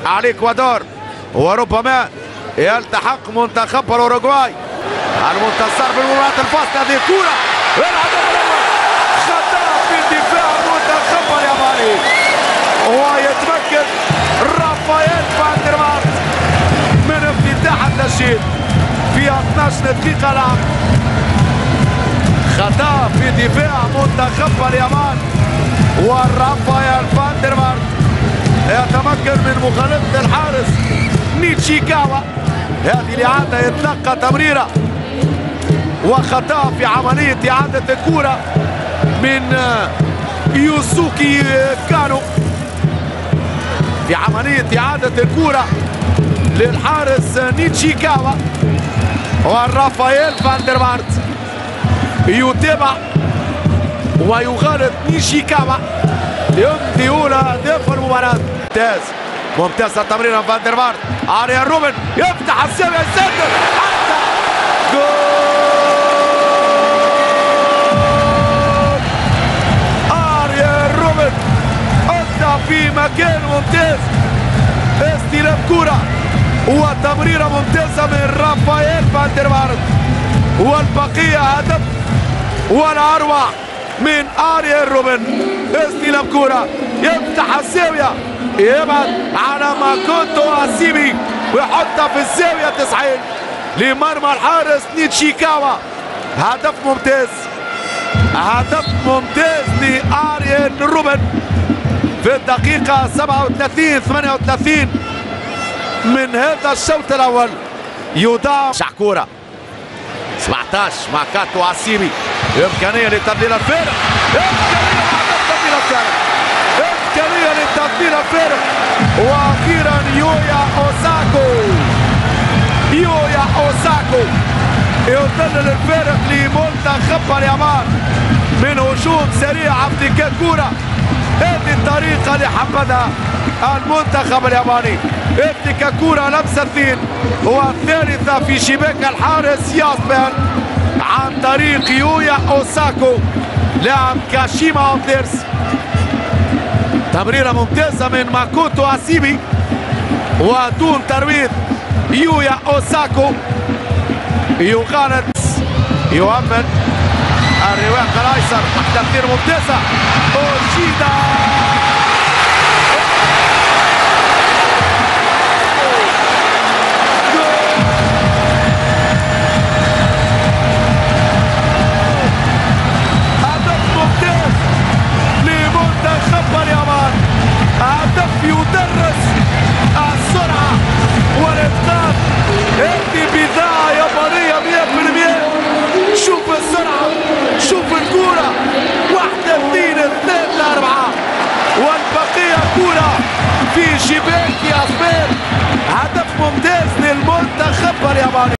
الاكوادور، وربما يلتحق منتخب الاوروغواي. المنتصر في المباراة الفاصلة، هذه كرة الهدف الأول، خطأ في دفاع المنتخب الياباني، ويتمكن رافائيل فاندرمارت من افتتاح التسجيل في 12 دقيقة لعب. خطأ في دفاع منتخب اليابان، ورافائيل فاندرمارت يتمكن من مخالفة الحارس نيتشيكاوا. هذه الإعادة يتلقى تمريرة وخطأ في عملية إعادة الكرة من يوسوكي كانو، في عملية إعادة الكرة للحارس نيتشيكاوا. ورافائيل فاندرمارت يتابع ويغالط نيتشيكاوا يمضي أولى أهداف المباراة. ممتاز التمريرة من فاندرمارت، آريان روبن يفتح الزاوية، يسدد، حتى جول! آريان روبن أدى في مكان ممتاز، استلام كرة وتمريرة ممتازة من رافائيل فاندرمارت، والبقية هدف ولا أروع من آريان روبن. استلام كرة، يفتح الزاوية، يبعد على ماكوتو اسيمي ويحطها في الزاوية 90 لمرمى الحارس نيتشيكاوا. هدف ممتاز، هدف ممتاز لآريان روبن في الدقيقة 37-38 من هذا الشوط الأول. يضاع شعكورة 17 ماكوتو اسيمي، إمكانية لتبديل الفارق، إمكانية لتبديل الفارق، وأخيرا يويا أوساكو يظلل الفارق لمنتخب اليابان من هجوم سريع، افتكاك كرة. هذه الطريقة اللي حبذها المنتخب الياباني، افتكاك كرة، لمسة 2 والثالثة في شباك الحارس ياسبان عن طريق يويا أوساكو لاعب كاشيما أنتلرز. تمريرة ممتازة من ماكوتو اسيمي ودون ترويض يويا أوساكو، يغالط، يؤمن الرواق الأيسر، تمريرة ممتازة، أوشيدا هدف يدرس السرعة والإتقان. هذه بضاعة يابانية 100%. شوف السرعة، شوف الكرة، 1 2 3 4 والبقية كرة في شباك ياسبان. هدف ممتاز للمنتخب الياباني.